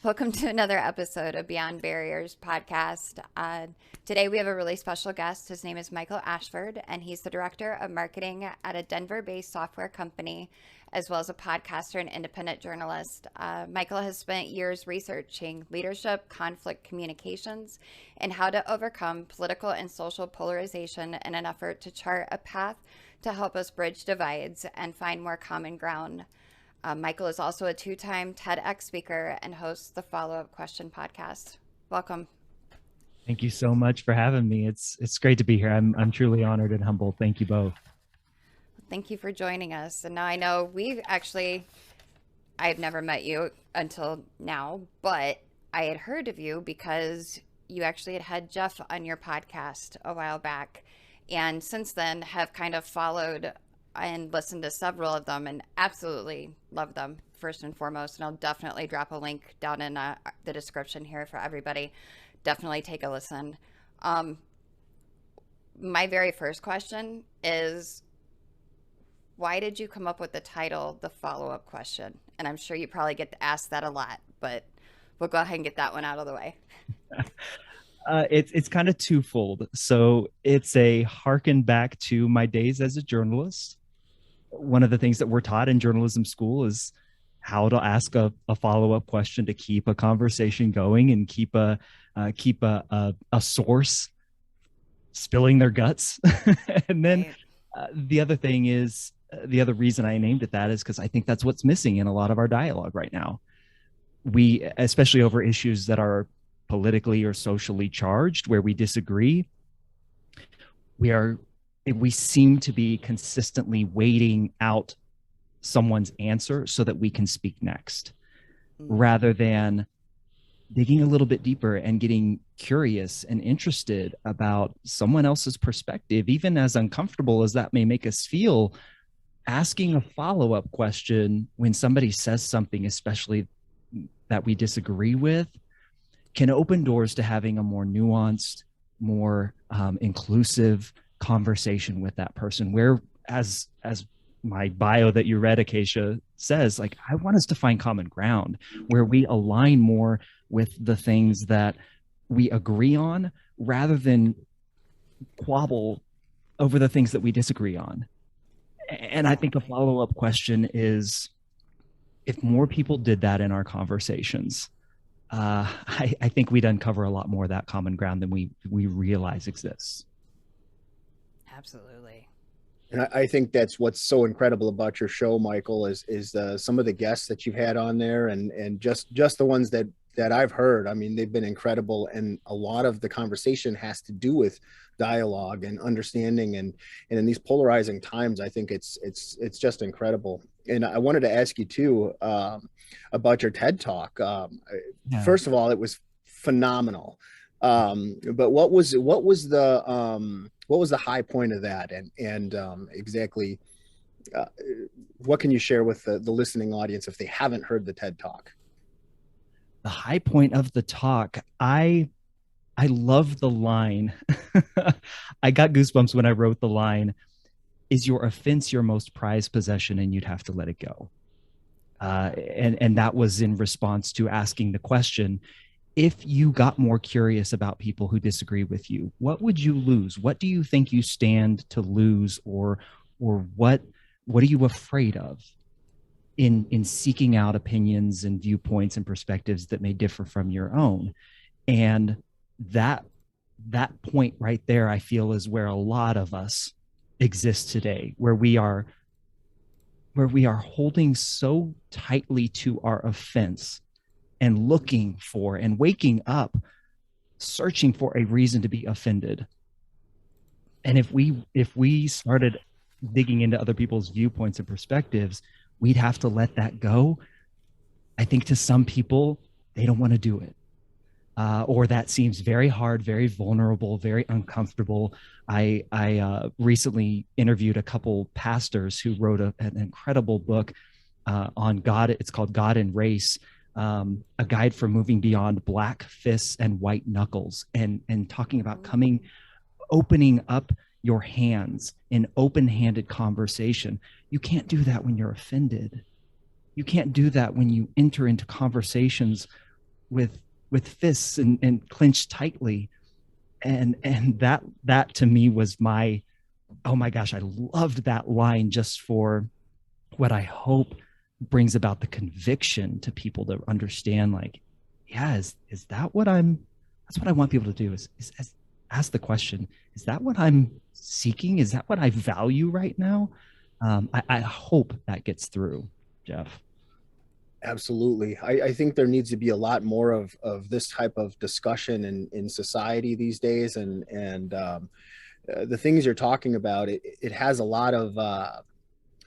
Welcome to another episode of Beyond Barriers podcast. Today we have a really special guest. His name is Michael Ashford, and he's the director of marketing at a Denver-based software company, as well as a podcaster and independent journalist. Michael has spent years researching leadership, conflict communications, and how to overcome political and social polarization in an effort to chart a path to help us bridge divides and find more common ground. Michael is also a two-time TEDx speaker and hosts the Follow-Up Question podcast. Welcome. Thank you so much for having me. It's great to be here. I'm truly honored and humbled. Thank you both. Thank you for joining us. And now I know I've never met you until now, but I had heard of you because you actually had Jeff on your podcast a while back. And since then have kind of followed and listened to several of them and absolutely love them first and foremost. And I'll definitely drop a link down in the description here for everybody. Definitely take a listen. My very first question is, why did you come up with the title, The Follow-Up Question? And I'm sure you probably get asked that a lot, but we'll go ahead and get that one out of the way. It's kind of twofold. So it's a harken back to my days as a journalist. One of the things that we're taught in journalism school is how to ask a follow-up question to keep a conversation going and keep a source spilling their guts. And then the other thing is, the other reason I named it that is because I think that's what's missing in a lot of our dialogue right now. We, especially over issues that are politically or socially charged, where we disagree, we seem to be consistently waiting out someone's answer so that we can speak next, rather than digging a little bit deeper and getting curious and interested about someone else's perspective, even as uncomfortable as that may make us feel. Asking a follow-up question when somebody says something, especially that we disagree with, can open doors to having a more nuanced, more inclusive conversation with that person, where as my bio that you read, Acacia, says, like, I want us to find common ground where we align more with the things that we agree on, rather than quabble over the things that we disagree on. And I think a follow-up question is, if more people did that in our conversations, I think we'd uncover a lot more of that common ground than we realize exists. Absolutely. And I think that's what's so incredible about your show, Michael, is some of the guests that you've had on there, and just the ones that I've heard. I mean, they've been incredible, and a lot of the conversation has to do with dialogue and understanding, and in these polarizing times, I think it's just incredible. And I wanted to ask you too about your TED Talk. First of all, it was phenomenal. But what was the high point of that, and exactly what can you share with the listening audience if they haven't heard the TED Talk? The high point of the talk, I love the line. I got goosebumps when I wrote the line, "Is your offense your most prized possession, and you'd have to let it go?" And that was in response to asking the question, if you got more curious about people who disagree with you, what would you lose? What do you think you stand to lose, or what are you afraid of in seeking out opinions and viewpoints and perspectives that may differ from your own? And that point right there, I feel, is where a lot of us exist today, where we are holding so tightly to our offense and looking for and waking up searching for a reason to be offended. And if we started digging into other people's viewpoints and perspectives, we'd have to let that go. I think to some people, they don't want to do it. Or that seems very hard, very vulnerable, very uncomfortable. I recently interviewed a couple pastors who wrote an incredible book on God. It's called God and Race, a guide for moving beyond black fists and white knuckles, and talking about opening up your hands in open-handed conversation. You can't do that when you're offended. You can't do that when you enter into conversations with fists and clenched tightly. And that to me was my, oh my gosh, I loved that line just for what I hope brings about the conviction to people to understand, like, yeah, is that what that's what I want people to do is ask the question, is that what I'm seeking? Is that what I value right now? I hope that gets through, Jeff. Absolutely. I think there needs to be a lot more of this type of discussion in society these days. And the things you're talking about, it has a lot of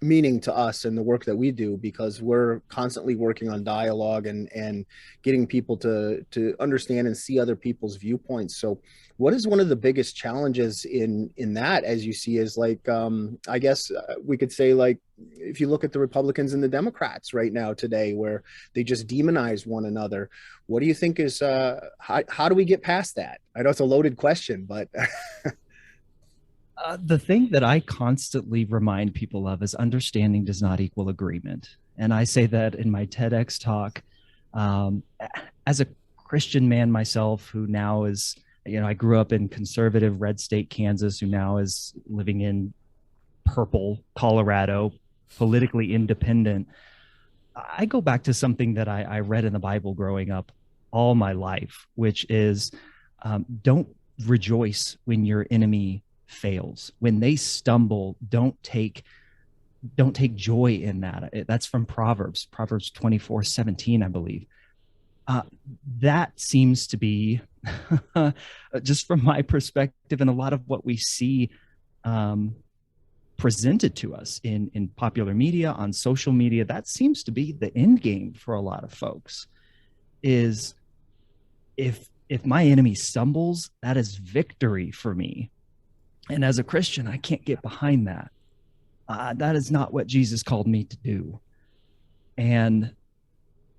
meaning to us in the work that we do, because we're constantly working on dialogue and getting people to understand and see other people's viewpoints. So what is one of the biggest challenges in that, as you see, is like, I guess we could say, like, if you look at the Republicans and the Democrats right now today, where they just demonize one another, what do you think is how do we get past that? I know it's a loaded question, but The thing that I constantly remind people of is understanding does not equal agreement. And I say that in my TEDx talk. Um, as a Christian man myself, who now is, I grew up in conservative red state Kansas, who now is living in purple Colorado, politically independent. I go back to something that I read in the Bible growing up all my life, which is don't rejoice when your enemy fails. When they stumble, don't take joy in that. That's from Proverbs 24:17, I believe. Uh, that seems to be, just from my perspective, and a lot of what we see um, presented to us in popular media, on social media, that seems to be the end game for a lot of folks. Is if my enemy stumbles, that is victory for me. And as a Christian, I can't get behind that. That is not what Jesus called me to do. And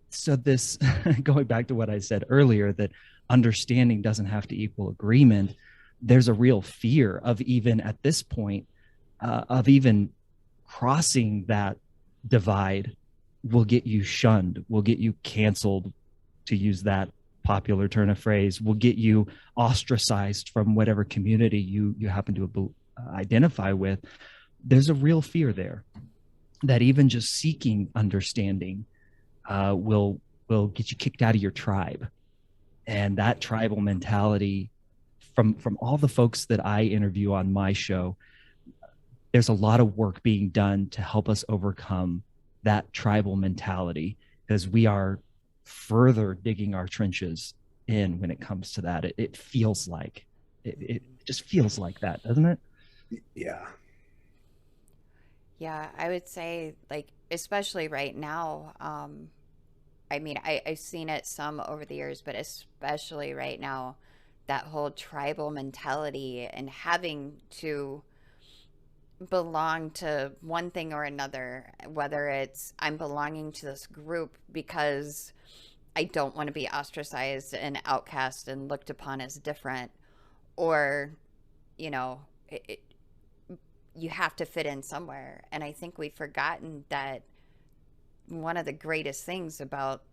so this, going back to what I said earlier, that understanding doesn't have to equal agreement. There's a real fear of, even at this point, of even crossing that divide will get you shunned, will get you canceled, to use that popular turn of phrase, will get you ostracized from whatever community you happen to identify with. There's a real fear there that even just seeking understanding will get you kicked out of your tribe. And that tribal mentality, from all the folks that I interview on my show, there's a lot of work being done to help us overcome that tribal mentality, because we are further digging our trenches in when it comes to that. It feels like it just feels like that, doesn't it? yeah. Yeah, I would say, like, especially right now, I mean, I've seen it some over the years, but especially right now, that whole tribal mentality and having to belong to one thing or another, whether it's I'm belonging to this group because I don't want to be ostracized and outcast and looked upon as different, or, you know, you have to fit in somewhere. And I think we've forgotten that one of the greatest things about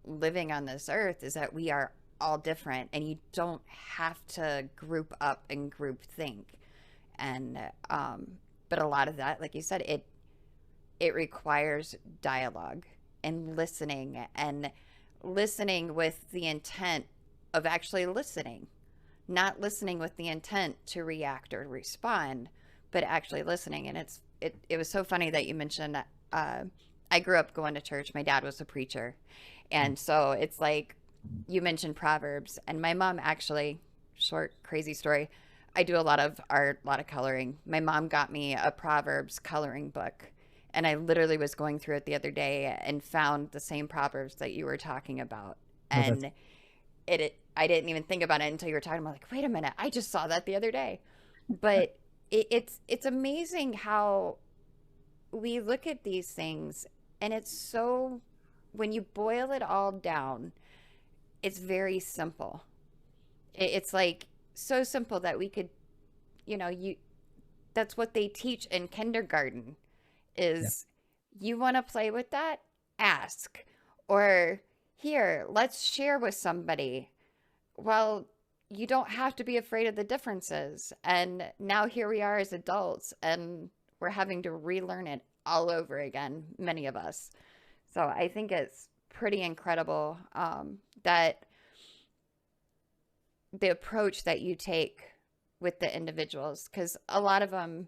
living on this earth is that we are all different, and you don't have to group up and group think. And but a lot of that, like you said, it requires dialogue and listening with the intent of actually listening, not listening with the intent to react or respond, but actually listening. And it was so funny that you mentioned I grew up going to church. My dad was a preacher. And so it's like you mentioned Proverbs, and my mom actually, short, crazy story, I do a lot of art, a lot of coloring. My mom got me a Proverbs coloring book, and I literally was going through it the other day and found the same Proverbs that you were talking about. No, that's And I didn't even think about it until you were talking about, like, wait a minute, I just saw that the other day. But it's amazing how we look at these things, and it's so, when you boil it all down, it's very simple. It's like so simple that we could, you that's what they teach in kindergarten yeah. is, you want to play with that? Ask. Or here, let's share with somebody. Well, you don't have to be afraid of the differences. And now here we are as adults, and we're having to relearn it all over again, many of us. So I think it's pretty incredible that the approach that you take with the individuals, because a lot of them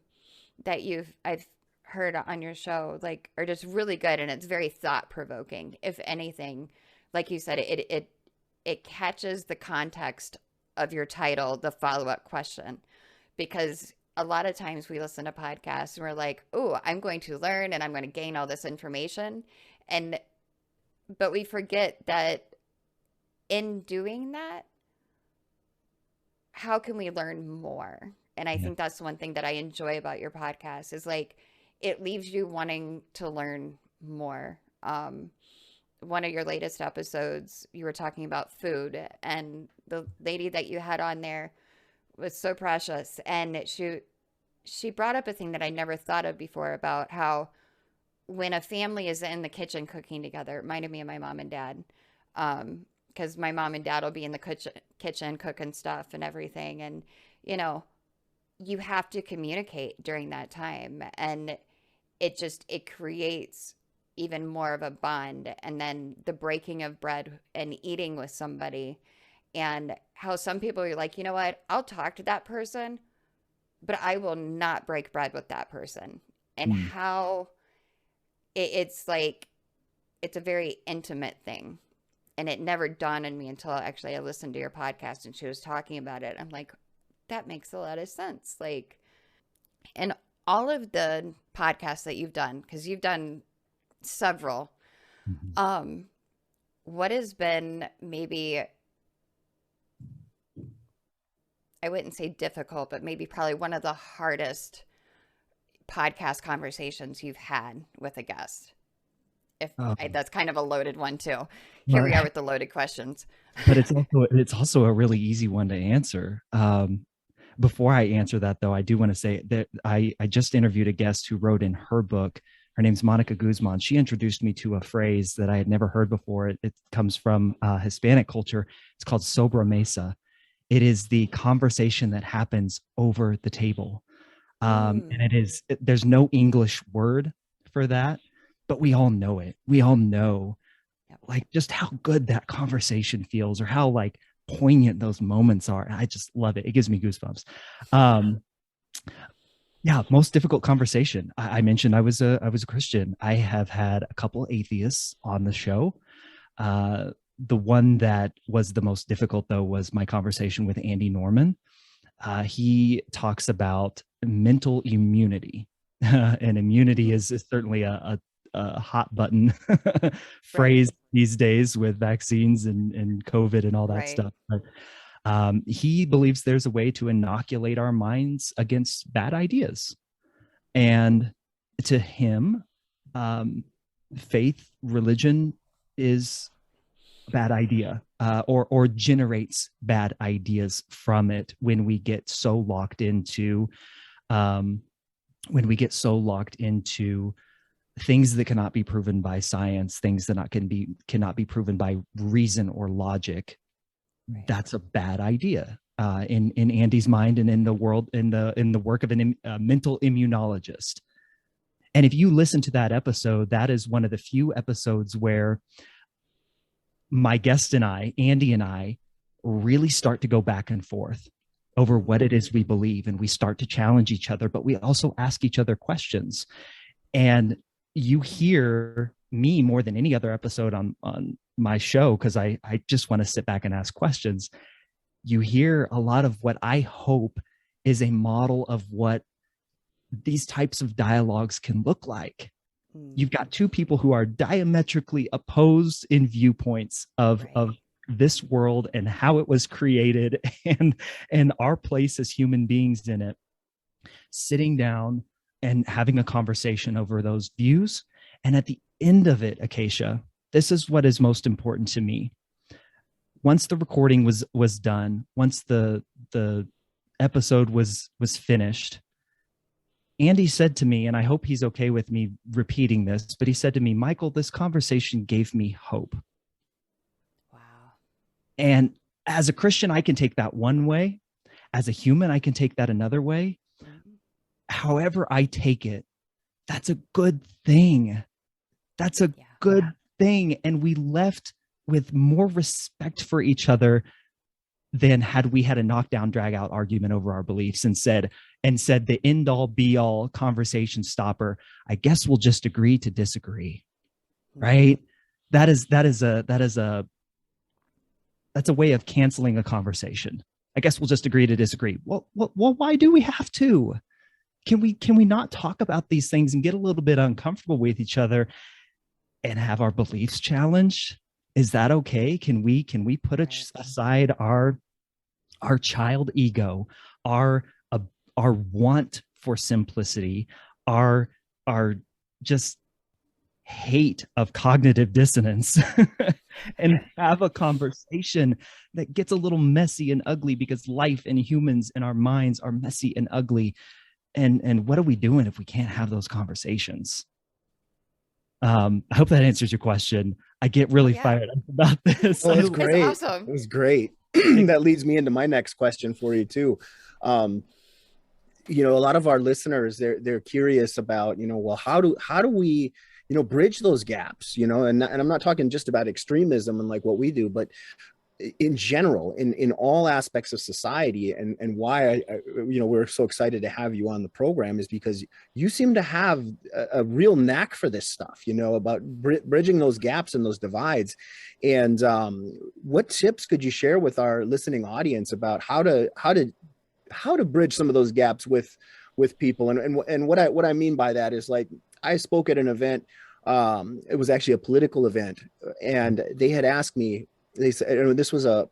that I've heard on your show like are just really good, and it's very thought provoking. If anything, like you said, it catches the context of your title, the follow up question, because a lot of times we listen to podcasts and we're like, oh, I'm going to learn and I'm going to gain all this information, and but we forget that in doing that, how can we learn more? And I Yeah. think that's one thing that I enjoy about your podcast is like it leaves you wanting to learn more. One of your latest episodes, you were talking about food, and the lady that you had on there was so precious, and she brought up a thing that I never thought of before about how when a family is in the kitchen cooking together, it reminded me of my mom and dad. Because my mom and dad will be in the kitchen cooking stuff and everything. And, you know, you have to communicate during that time. And it creates even more of a bond. And then the breaking of bread and eating with somebody, and how some people are like, you know what, I'll talk to that person, but I will not break bread with that person. And how it's like, it's a very intimate thing. And it never dawned on me until actually I listened to your podcast and she was talking about it. I'm like, that makes a lot of sense. Like, and all of the podcasts that you've done, because you've done several, what has been maybe, I wouldn't say difficult, but maybe probably one of the hardest podcast conversations you've had with a guest? That's kind of a loaded one too. Here we are with the loaded questions. But it's also a really easy one to answer. Before I answer that, though, I do want to say that I just interviewed a guest who wrote in her book. Her name's Monica Guzman. She introduced me to a phrase that I had never heard before. It comes from Hispanic culture. It's called sobremesa. It is the conversation that happens over the table. And there's no English word for that, but we all know it. We all know like just how good that conversation feels, or how like poignant those moments are. I just love it. It gives me goosebumps. Yeah, most difficult conversation. I mentioned I was a Christian. I have had a couple atheists on the show. The one that was the most difficult, though, was my conversation with Andy Norman. He talks about mental immunity, and immunity is certainly a hot button phrase these days with vaccines and COVID and all that stuff. But he believes there's a way to inoculate our minds against bad ideas. And to him, faith, religion is a bad idea, or generates bad ideas from it when we get so locked into things that cannot be proven by science, things that cannot be proven by reason or logic. That's a bad idea in Andy's mind, and in the world, in the work of a mental immunologist. And if you listen to that episode, that is one of the few episodes where my guest and I, Andy and I, really start to go back and forth over what it is we believe, and we start to challenge each other, but we also ask each other questions. And you hear me more than any other episode on my show, because I just want to sit back and ask questions. You hear a lot of what I hope is a model of what these types of dialogues can look like. You've got two people who are diametrically opposed in viewpoints of this world and how it was created, and our place as human beings in it, sitting down and having a conversation over those views. And at the end of it, Acacia, this is what is most important to me. Once the recording was done, once the episode was finished, Andy said to me, and I hope he's okay with me repeating this, but he said to me, Michael, this conversation gave me hope. And as a Christian, I can take that one way. As a human, I can take that another way. However I take it, that's a good thing. That's a good thing. And we left with more respect for each other than had we had a knockdown, drag out argument over our beliefs and said the end all be all conversation stopper, I guess we'll just agree to disagree. Right? That's a way of canceling a conversation. I guess we'll just agree to disagree. Well, why do we have to? Can we not talk about these things and get a little bit uncomfortable with each other and have our beliefs challenged? Is that okay? Can we put aside our child ego, our want for simplicity, our just hate of cognitive dissonance and have a conversation that gets a little messy and ugly, because life and humans and our minds are messy and ugly. And what are we doing if we can't have those conversations? I hope that answers your question. I get really fired up about this. Oh, that's great. That's awesome. It was great. That leads me into my next question for you too. A lot of our listeners, they're curious about, well, how do we, bridge those gaps, and I'm not talking just about extremism and like what we do, but in general, in all aspects of society. And why we're so excited to have you on the program is because you seem to have a real knack for this stuff, about bridging those gaps and those divides. And what tips could you share with our listening audience about how to bridge some of those gaps with people? And what I mean by that is, like, I spoke at an event. It was actually a political event, and they had asked me, they said, this was a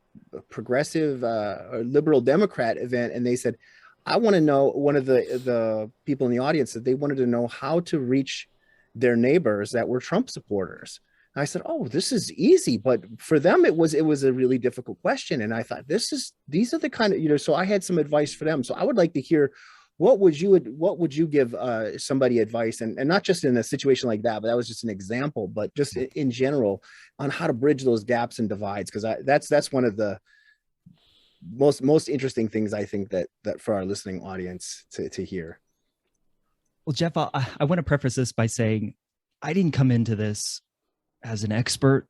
progressive or liberal Democrat event, and they said, I want to know, one of the people in the audience said they wanted to know how to reach their neighbors that were Trump supporters. And I said, oh, this is easy, but for them it was a really difficult question. And I thought, these are the kind of, so I had some advice for them. So I would like to hear, what would you give somebody advice, and not just in a situation like that, but that was just an example, but just in general, on how to bridge those gaps and divides, because that's one of the most interesting things, I think, that for our listening audience to hear. Well, Jeff, I want to preface this by saying I didn't come into this as an expert.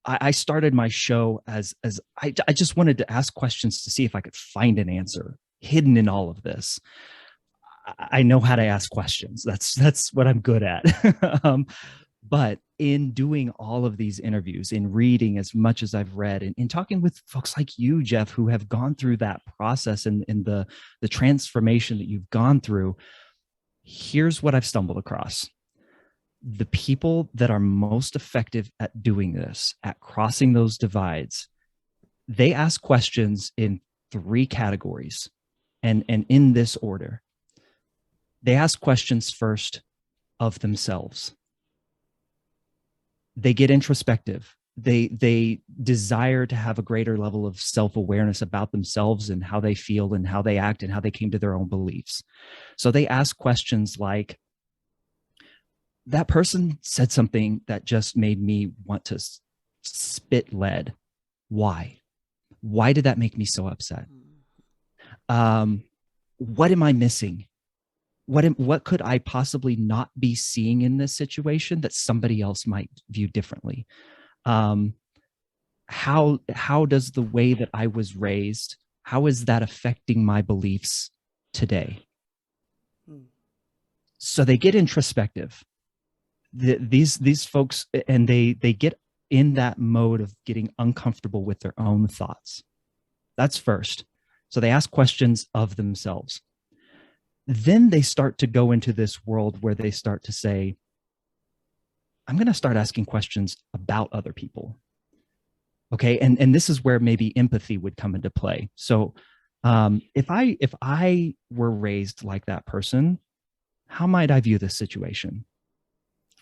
I started my show as I just wanted to ask questions to see if I could find an answer hidden in all of this. I know how to ask questions. That's what I'm good at. But in doing all of these interviews, in reading as much as I've read, and in talking with folks like you, Jeff, who have gone through that process and the transformation that you've gone through, here's what I've stumbled across. The people that are most effective at doing this, at crossing those divides, they ask questions in 3 categories, and in this order. They ask questions first of themselves. They get introspective. They desire to have a greater level of self-awareness about themselves and how they feel and how they act and how they came to their own beliefs. So they ask questions like, that person said something that just made me want to spit lead. Why? Why did that make me so upset? What am I missing? What could I possibly not be seeing in this situation that somebody else might view differently? How does the way that I was raised, how is that affecting my beliefs today? So they get introspective. These folks, and they get in that mode of getting uncomfortable with their own thoughts. That's first. So they ask questions of themselves. Then they start to go into this world where they start to say, I'm going to start asking questions about other people. Okay. And this is where maybe empathy would come into play. So if I were raised like that person, how might I view this situation?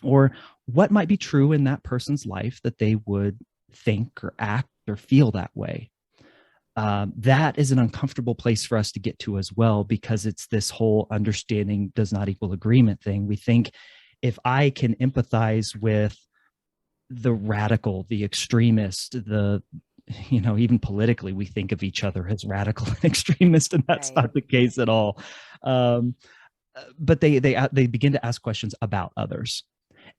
Or what might be true in that person's life that they would think or act or feel that way? That is an uncomfortable place for us to get to as well, because it's this whole understanding does not equal agreement thing. We think if I can empathize with the radical, the extremist, the even politically, we think of each other as radical and extremist, and that's Right. not the case at all. But they begin to ask questions about others,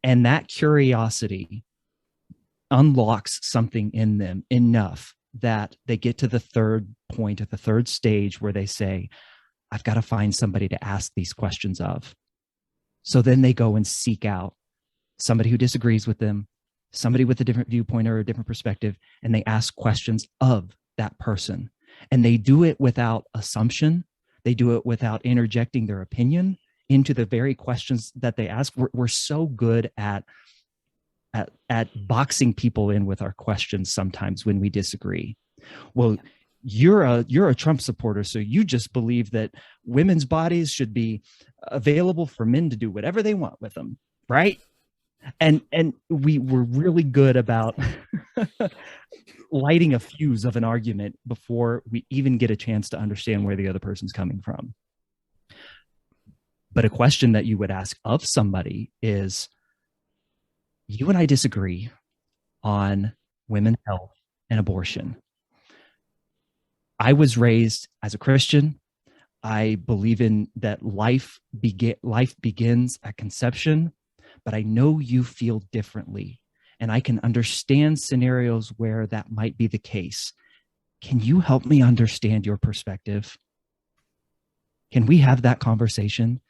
and that curiosity unlocks something in them enough that they get to the third point, at the third stage, where they say, I've got to find somebody to ask these questions of. So then they go and seek out somebody who disagrees with them, somebody with a different viewpoint or a different perspective, and they ask questions of that person. And they do it without assumption. They do it without interjecting their opinion into the very questions that they ask. We're so good at boxing people in with our questions sometimes when we disagree. Well, you're a Trump supporter, so you just believe that women's bodies should be available for men to do whatever they want with them, right? And we're really good about lighting a fuse of an argument before we even get a chance to understand where the other person's coming from. But a question that you would ask of somebody is, you and I disagree on women's health and abortion. I was raised as a Christian. I believe in that life begins at conception, but I know you feel differently, and I can understand scenarios where that might be the case. Can you help me understand your perspective? Can we have that conversation?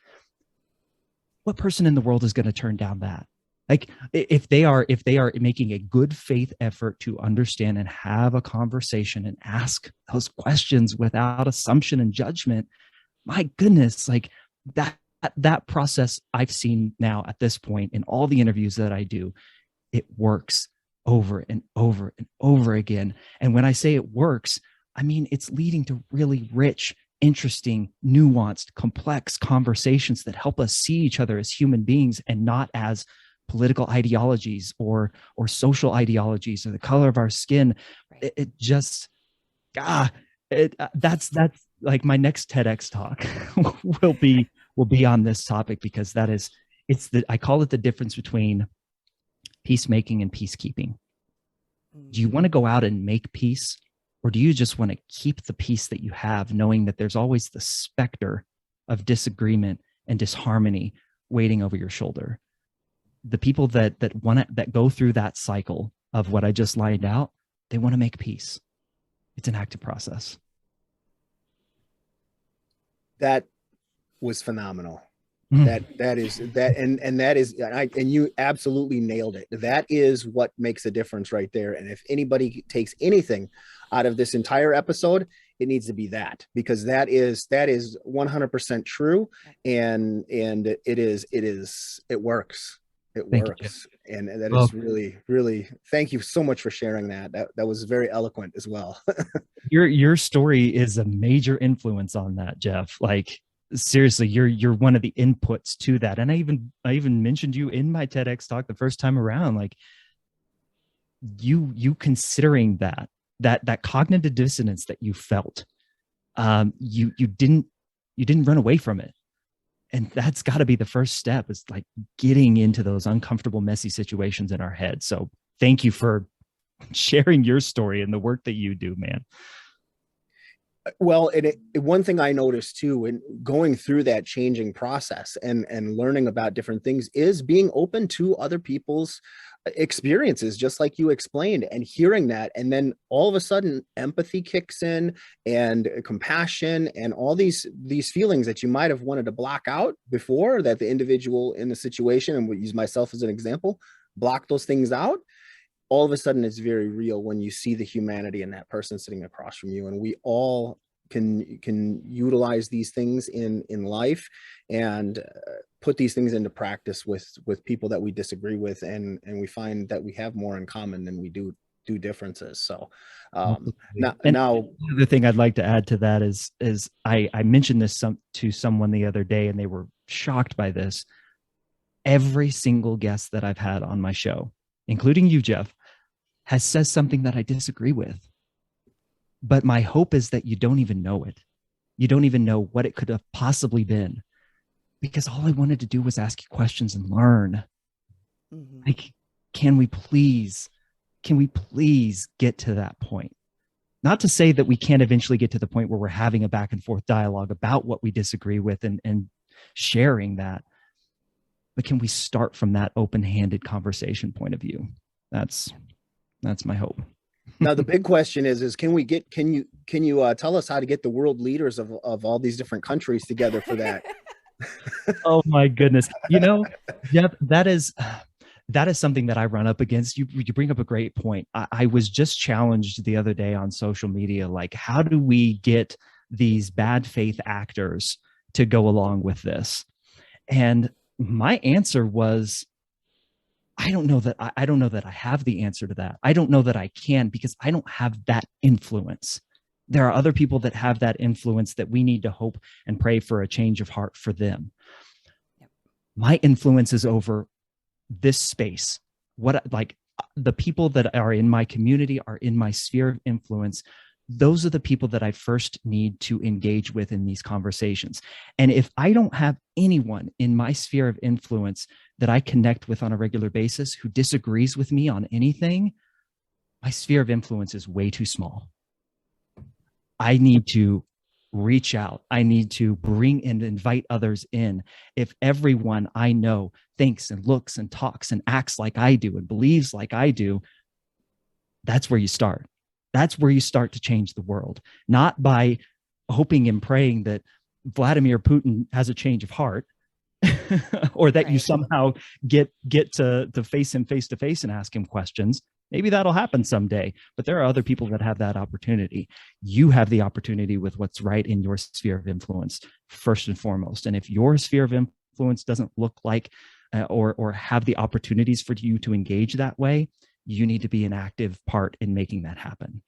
What person in the world is going to turn down that? Like, if they are making a good faith effort to understand and have a conversation and ask those questions without assumption and judgment, my goodness, like that process I've seen now at this point in all the interviews that I do, it works over and over and over again. And when I say it works, I mean, it's leading to really rich, interesting, nuanced, complex conversations that help us see each other as human beings and not as political ideologies or social ideologies or the color of our skin. It just, that's like my next TEDx talk will be on this topic, because I call it the difference between peacemaking and peacekeeping. Do you want to go out and make peace, or do you just want to keep the peace that you have, knowing that there's always the specter of disagreement and disharmony waiting over your shoulder? The people that go through that cycle of what I just lined out, they want to make peace. It's an active process. That was phenomenal. Mm. And you absolutely nailed it. That is what makes a difference right there. And if anybody takes anything out of this entire episode, it needs to be that, because that is 100% true. And it works. It works. And that is really, really, thank you so much for sharing that. That was very eloquent as well. Your story is a major influence on that, Jeff. Like, seriously, you're one of the inputs to that. And I even mentioned you in my TEDx talk the first time around. Like, you considering that cognitive dissonance that you felt, you didn't run away from it. And that's got to be the first step, is like getting into those uncomfortable, messy situations in our head. So thank you for sharing your story and the work that you do, man. Well, one thing I noticed too, in going through that changing process and learning about different things, is being open to other people's experiences, just like you explained, and hearing that. And then all of a sudden empathy kicks in, and compassion, and all these feelings that you might have wanted to block out before, that the individual in the situation, and we'll use myself as an example, block those things out. All of a sudden it's very real when you see the humanity in that person sitting across from you. And we all can utilize these things in life, and put these things into practice with people that we disagree with, and we find that we have more in common than we do differences. So now the other thing I'd like to add to that is I mentioned this to someone the other day, and they were shocked by this. Every single guest that I've had on my show, including you, Jeff, has said something that I disagree with. But my hope is that you don't even know it. You don't even know what it could have possibly been, because all I wanted to do was ask you questions and learn. Mm-hmm. Like, can we please can we please get to that point? Not to say that we can't eventually get to the point where we're having a back and forth dialogue about what we disagree with and sharing that, but can we start from that open-handed conversation point of view? That's my hope. Now the big question is can you tell us how to get the world leaders of all these different countries together for that? Oh my goodness. Jeff, that is something that I run up against. You bring up a great point. I was just challenged the other day on social media, like, how do we get these bad faith actors to go along with this? And my answer was, I don't know that I have the answer to that. I don't know that I can, because I don't have that influence. There are other people that have that influence that we need to hope and pray for a change of heart for them. Yep. My influence is over this space. The people that are in my community are in my sphere of influence. Those are the people that I first need to engage with in these conversations. And if I don't have anyone in my sphere of influence that I connect with on a regular basis who disagrees with me on anything, my sphere of influence is way too small. I need to reach out. I need to bring and invite others in. If everyone I know thinks and looks and talks and acts like I do and believes like I do, that's where you start. That's where you start to change the world, not by hoping and praying that Vladimir Putin has a change of heart or that you somehow get to face him face to face and ask him questions. Maybe that'll happen someday, but there are other people that have that opportunity. You have the opportunity with what's right in your sphere of influence, first and foremost. And if your sphere of influence doesn't look like or have the opportunities for you to engage that way, you need to be an active part in making that happen.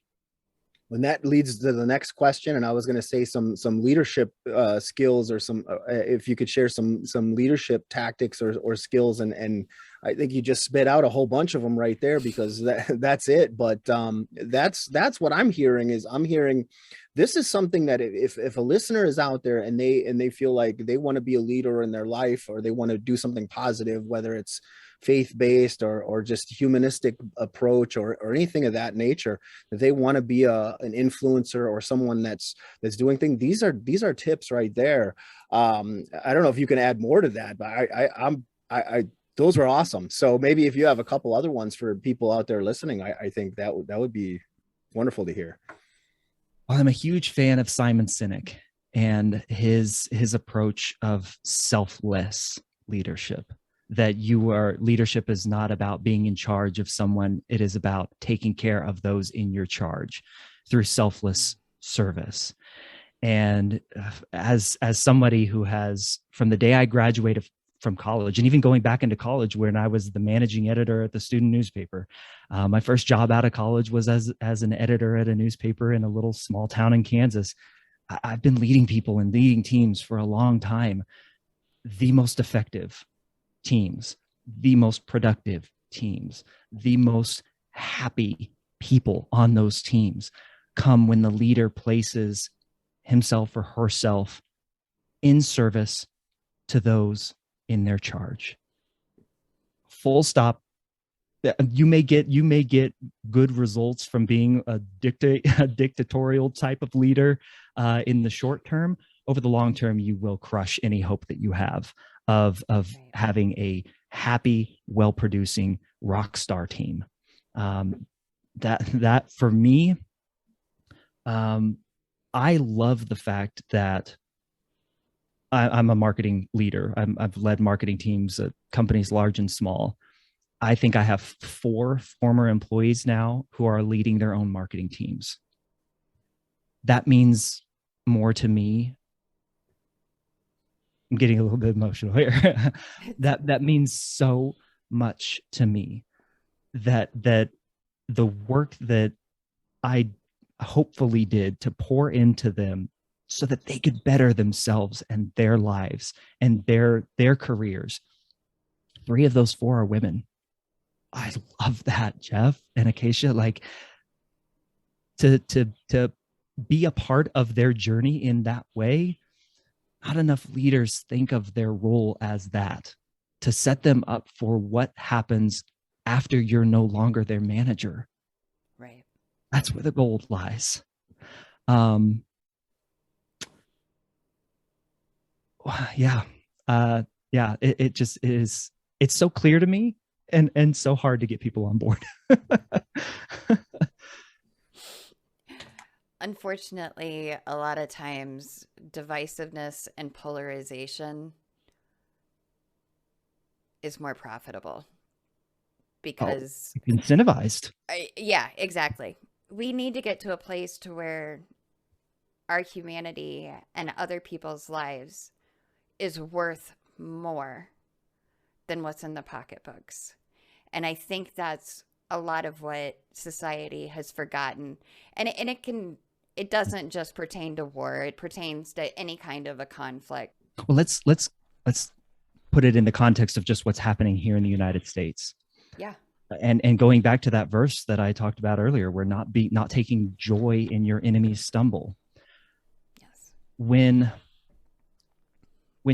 When that leads to the next question, and I was going to say some leadership skills, or some if you could share some leadership tactics or skills, and I think you just spit out a whole bunch of them right there, because that's it. But that's what I'm hearing. I'm hearing this is something that if a listener is out there and they feel like they want to be a leader in their life, or they want to do something positive, whether it's faith-based or just humanistic approach or anything of that nature, that they want to be an influencer or someone that's doing things, these are tips right there. I don't know if you can add more to that, but I those were awesome. So maybe if you have a couple other ones for people out there listening, I think that would be wonderful to hear. Well, I'm a huge fan of Simon Sinek and his approach of selfless leadership. That leadership is not about being in charge of someone. It is about taking care of those in your charge through selfless service. And as somebody who has, from the day I graduated from college, and even going back into college when I was the managing editor at the student newspaper, my first job out of college was as an editor at a newspaper in a little small town in Kansas. I've been leading people and leading teams for a long time. The most effective teams, the most productive teams, the most happy people on those teams come when the leader places himself or herself in service to those in their charge. Full stop. You may get good results from being a dictatorial type of leader in the short term. Over the long term, you will crush any hope that you have of having a happy, well-producing rock star team. That for me, I love the fact that I'm a marketing leader. I've led marketing teams at companies large and small. I think I have 4 former employees now who are leading their own marketing teams. That means more to me. I'm getting a little bit emotional here. that means so much to me, that the work that I hopefully did to pour into them so that they could better themselves and their lives and their careers. 3 of those 4 are women. I love that, Jeff and Acacia. Like, to be a part of their journey in that way. Not enough leaders think of their role as that, to set them up for what happens after you're no longer their manager. Right. That's where the gold lies. Yeah. Yeah. It just is. It's so clear to me and so hard to get people on board. Unfortunately, a lot of times divisiveness and polarization is more profitable because Incentivized. yeah, exactly. We need to get to a place to where our humanity and other people's lives is worth more than what's in the pocketbooks. And I think that's a lot of what society has forgotten. And it doesn't just pertain to war, it pertains to any kind of a conflict. Well, let's put it in the context of just what's happening here in the United States. Yeah. And going back to that verse that I talked about earlier, we're not taking joy in your enemy's stumble. Yes. When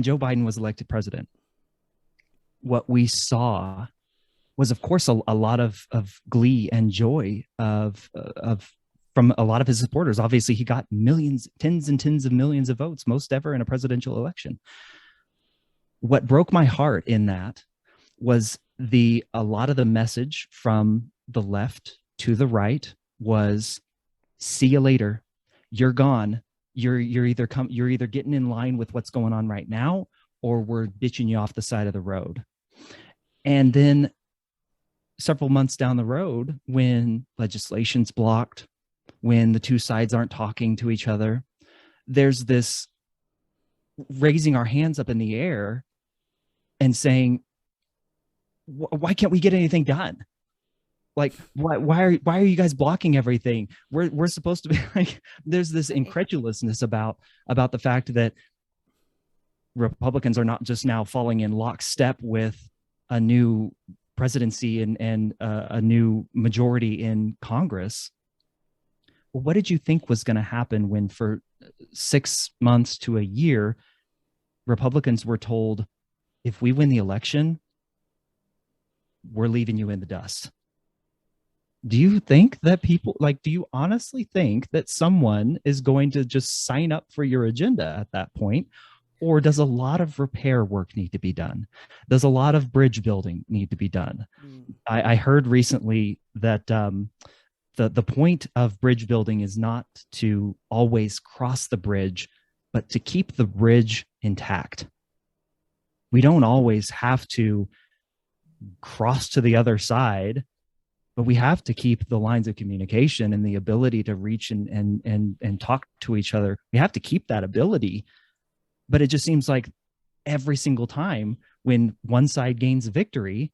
Joe Biden was elected president, what we saw was, of course, a lot of glee and joy from a lot of his supporters. Obviously, he got millions, tens and tens of millions of votes, most ever in a presidential election. What broke my heart in that was a lot of the message from the left to the right was, see you later. You're gone. You're either getting in line with what's going on right now, or we're ditching you off the side of the road. And then several months down the road, when legislation's blocked, when the two sides aren't talking to each other, there's this raising our hands up in the air and saying, why can't we get anything done? Like, why are you guys blocking everything? We're supposed to be like, there's this incredulousness about the fact that Republicans are not just now falling in lockstep with a new presidency and a new majority in Congress. Well, what did you think was going to happen when for 6 months to a year, Republicans were told, if we win the election, we're leaving you in the dust? Do you think that do you honestly think that someone is going to just sign up for your agenda at that point? Or does a lot of repair work need to be done? Does a lot of bridge building need to be done? I heard recently that the point of bridge building is not to always cross the bridge, but to keep the bridge intact. We don't always have to cross to the other side, but we have to keep the lines of communication and the ability to reach and talk to each other. We have to keep that ability. But it just seems like every single time when one side gains a victory,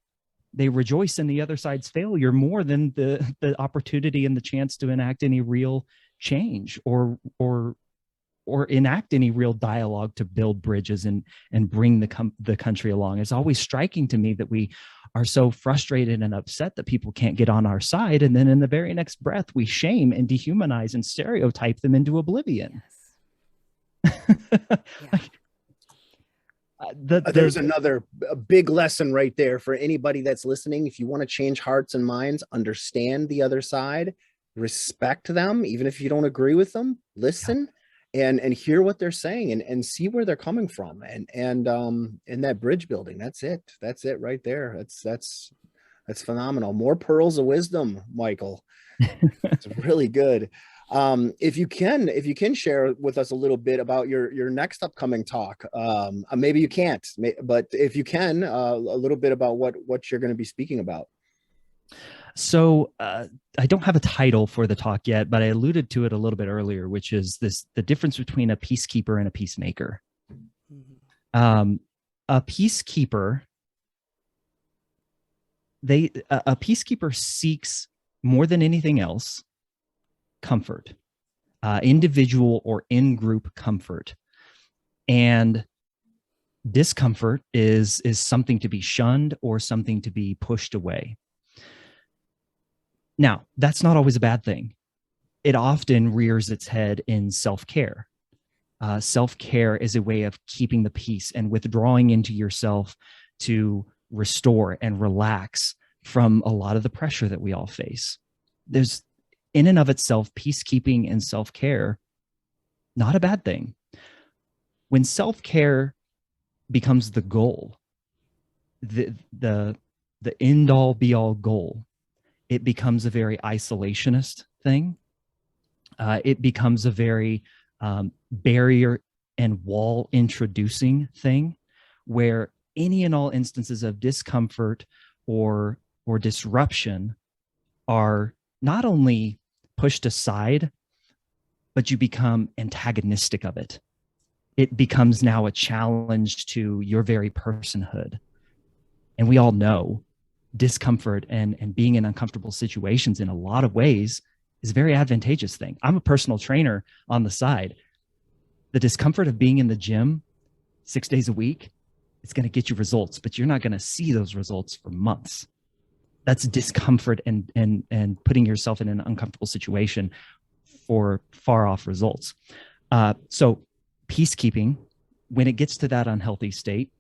they rejoice in the other side's failure more than the opportunity and the chance to enact any real change or enact any real dialogue to build bridges and bring the country along. It's always striking to me that we are so frustrated and upset that people can't get on our side, and then in the very next breath, we shame and dehumanize and stereotype them into oblivion. Yes. There's another big lesson right there for anybody that's listening. If you want to change hearts and minds, understand the other side, respect them, even if you don't agree with them, listen and hear what they're saying and see where they're coming from. And that bridge building, that's it right there. That's phenomenal. More pearls of wisdom, Michael. It's really good. If you can share with us a little bit about your next upcoming talk, maybe you can't, but if you can, a little bit about what you're going to be speaking about. So I don't have a title for the talk yet, but I alluded to it a little bit earlier, which is the difference between a peacekeeper and a peacemaker. A peacekeeper, a peacekeeper seeks more than anything else comfort, individual or in-group comfort. And discomfort is something to be shunned or something to be pushed away. Now, that's not always a bad thing. It often rears its head in self-care. Self-care is a way of keeping the peace and withdrawing into yourself to restore and relax, from a lot of the pressure that we all face. There's, in and of itself, peacekeeping and self-care, not a bad thing. When self-care becomes the goal, the end all be all goal, it becomes a very isolationist thing. It becomes a very barrier and wall introducing thing, where any and all instances of discomfort or disruption are not only pushed aside, but you become antagonistic of it. It becomes now a challenge to your very personhood. And we all know discomfort and being in uncomfortable situations in a lot of ways is a very advantageous thing. I'm a personal trainer on the side. The discomfort of being in the gym 6 days a week, it's going to get you results, but you're not going to see those results for months. That's discomfort and putting yourself in an uncomfortable situation for far off results. So peacekeeping, when it gets to that unhealthy state,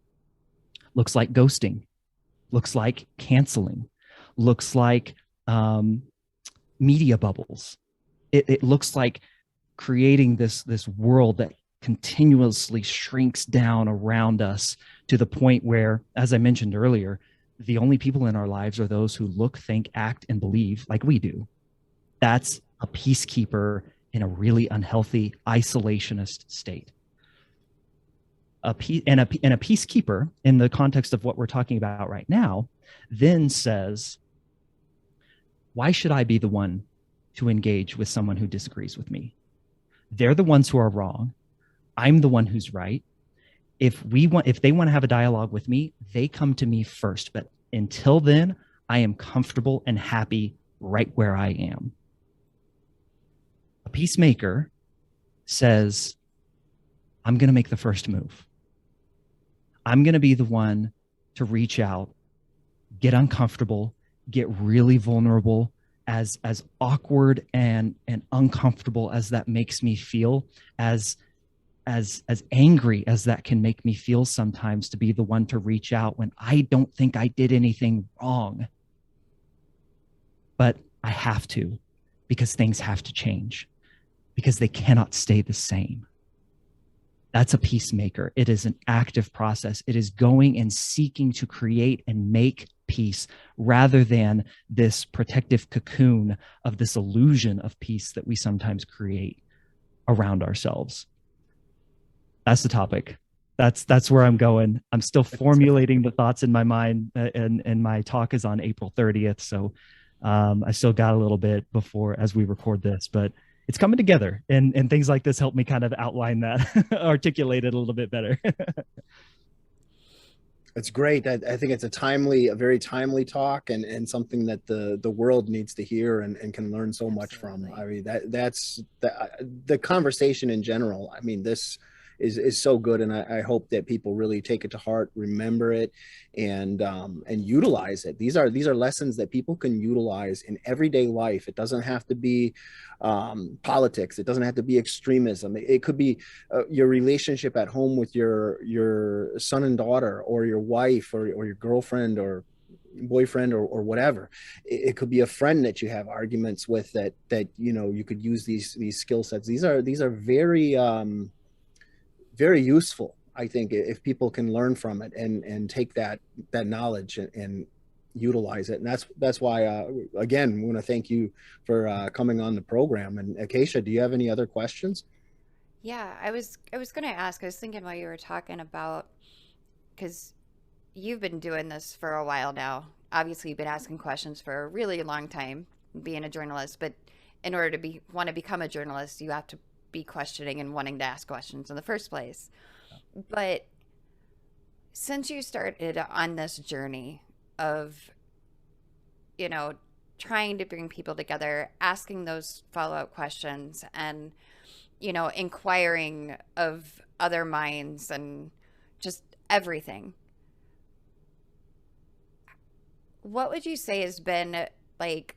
looks like ghosting, looks like canceling, looks like media bubbles. It looks like creating this world that continuously shrinks down around us to the point where, as I mentioned earlier, the only people in our lives are those who look, think, act, and believe like we do. That's a peacekeeper in a really unhealthy, isolationist state. A peacekeeper, in the context of what we're talking about right now, then says, why should I be the one to engage with someone who disagrees with me? They're the ones who are wrong. I'm the one who's right. If they want to have a dialogue with me, they come to me first. But until then, I am comfortable and happy right where I am. A peacemaker says, I'm going to make the first move. I'm going to be the one to reach out, get uncomfortable, get really vulnerable, as awkward and uncomfortable as that makes me feel, as angry as that can make me feel sometimes, to be the one to reach out when I don't think I did anything wrong. But I have to, because things have to change, because they cannot stay the same. That's a peacemaker. It is an active process. It is going and seeking to create and make peace, rather than this protective cocoon of this illusion of peace that we sometimes create around ourselves. That's the topic. That's where I'm going. I'm still formulating the thoughts in my mind, and my talk is on April 30th. So I still got a little bit before as we record this, but it's coming together, and things like this help me kind of outline that, articulate it a little bit better. It's great. I think it's a very timely talk, and something that the world needs to hear and can learn so much from. I mean, that's the conversation in general. I mean, this is so good, and I hope that people really take it to heart, remember it, and utilize it. These are lessons that people can utilize in everyday life. It doesn't have to be politics. It doesn't have to be extremism. It could be your relationship at home with your son and daughter, or your wife, or your girlfriend, or boyfriend, or whatever. It could be a friend that you have arguments with, that you could use these skill sets. These are very very useful, I think, if people can learn from it and take that knowledge and utilize it. And that's why again, we want to thank you for coming on the program. And Acacia, do you have any other questions? Yeah, I was going to ask. I was thinking while you were talking about, because you've been doing this for a while now. Obviously, you've been asking questions for a really long time, being a journalist. But in order to want to become a journalist, you have to be questioning and wanting to ask questions in the first place. But since you started on this journey of, trying to bring people together, asking those follow-up questions, and, inquiring of other minds, and just everything, what would you say has been like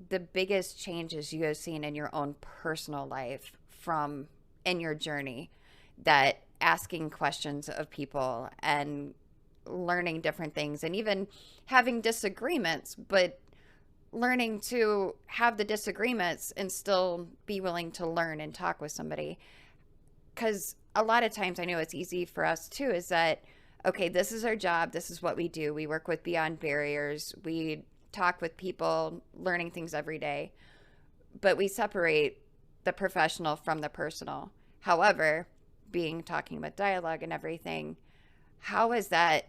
the biggest changes you have seen in your own personal life from in your journey, that asking questions of people and learning different things and even having disagreements, but learning to have the disagreements and still be willing to learn and talk with somebody. Because a lot of times I know it's easy for us too, is that, okay, this is our job. This is what we do. We work with Beyond Barriers. We talk with people, learning things every day, but we separate the professional from the personal. However, talking about dialogue and everything, how is that,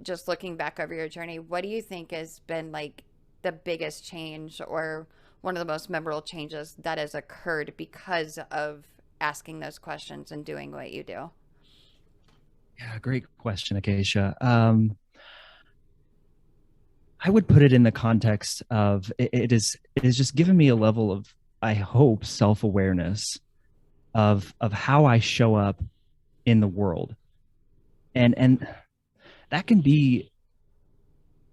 just looking back over your journey, what do you think has been like the biggest change or one of the most memorable changes that has occurred because of asking those questions and doing what you do? Yeah, great question, Acacia. I would put it in the context of it is just given me a level of, I hope, self-awareness of how I show up in the world. And that can be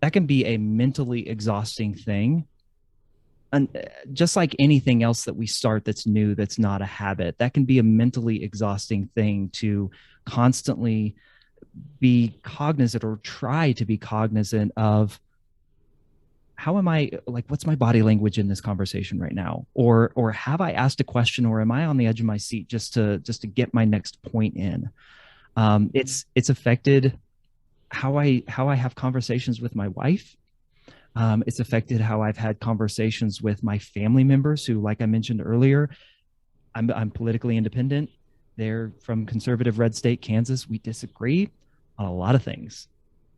a mentally exhausting thing. And just like anything else that we start that's new, that's not a habit, that can be a mentally exhausting thing to constantly be cognizant or try to be cognizant of, how am I, like, what's my body language in this conversation right now? Or have I asked a question, or am I on the edge of my seat just to get my next point in? It's affected how I have conversations with my wife. It's affected how I've had conversations with my family members who, like I mentioned earlier, I'm politically independent. They're from conservative red state, Kansas. We disagree on a lot of things,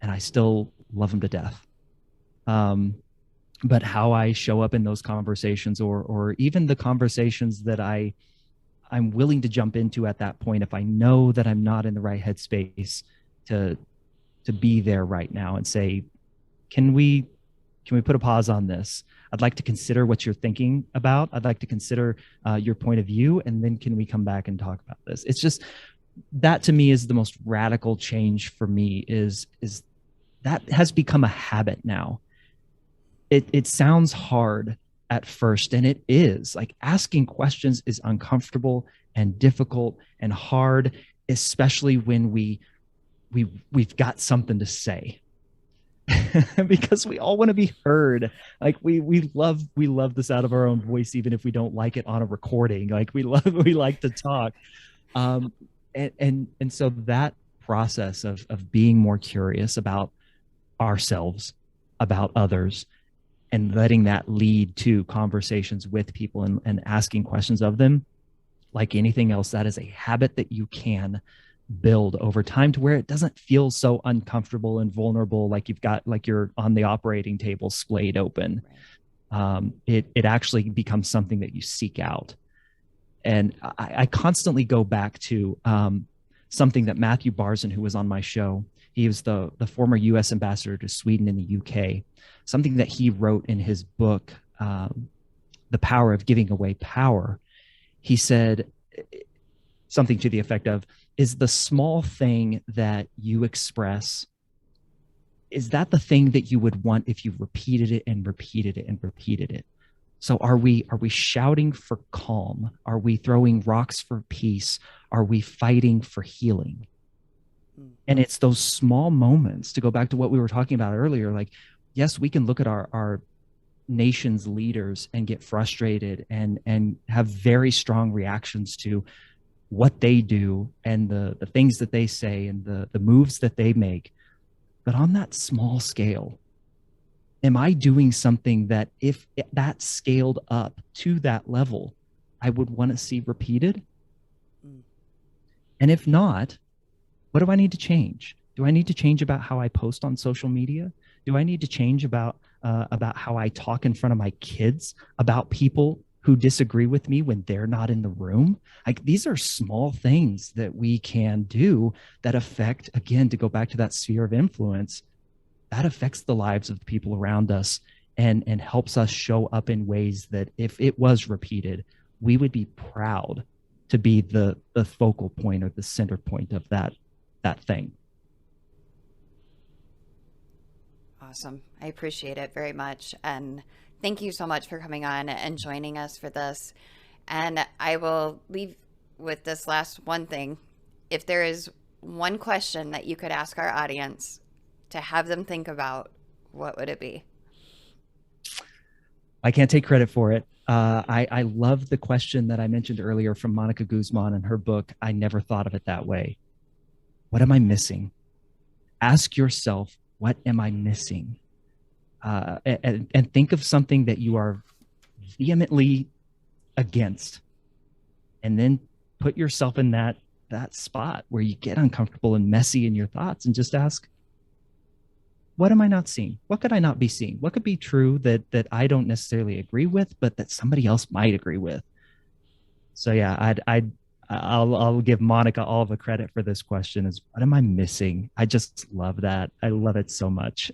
and I still love them to death. But how I show up in those conversations, or even the conversations that I'm willing to jump into at that point, if I know that I'm not in the right headspace to be there right now, and say, can we put a pause on this? I'd like to consider what you're thinking about. I'd like to consider your point of view, and then can we come back and talk about this? It's just, that to me is the most radical change for me, is that has become a habit now. It sounds hard at first, and it is. Like, asking questions is uncomfortable and difficult and hard, especially when we've got something to say. Because we all want to be heard. Like, we love the sound of our own voice, even if we don't like it on a recording. Like, we like to talk. And so that process of being more curious about ourselves, about others, and letting that lead to conversations with people, and asking questions of them, like anything else, that is a habit that you can build over time to where it doesn't feel so uncomfortable and vulnerable, like you're on the operating table splayed open. Right. It actually becomes something that you seek out. And I constantly go back to something that Matthew Barzin, who was on my show, he was the former U.S. ambassador to Sweden in the U.K., something that he wrote in his book, The Power of Giving Away Power. He said something to the effect of, is the small thing that you express, is that the thing that you would want if you repeated it and repeated it and repeated it? So are we shouting for calm? Are we throwing rocks for peace? Are we fighting for healing? And it's those small moments, to go back to what we were talking about earlier. Like, yes, we can look at our nation's leaders and get frustrated and have very strong reactions to what they do and the things that they say and the moves that they make. But on that small scale, am I doing something that, if that scaled up to that level, I would want to see repeated? And if not, what do I need to change? Do I need to change about how I post on social media? Do I need to change about how I talk in front of my kids about people who disagree with me when they're not in the room? Like, these are small things that we can do that affect, again, to go back to that sphere of influence, that affects the lives of the people around us, and helps us show up in ways that, if it was repeated, we would be proud to be the focal point or the center point of that thing. Awesome. I appreciate it very much. And thank you so much for coming on and joining us for this. And I will leave with this last one thing. If there is one question that you could ask our audience to have them think about, what would it be? I can't take credit for it. I love the question that I mentioned earlier from Monica Guzman in her book, I Never Thought of It That Way. What am I missing? Ask yourself, what am I missing? And think of something that you are vehemently against, and then put yourself in that spot where you get uncomfortable and messy in your thoughts, and just ask, what am I not seeing? What could I not be seeing? What could be true that I don't necessarily agree with, but that somebody else might agree with? So yeah, I'll give Monica all the credit for this question. Is what am I missing? I just love that. I love it so much.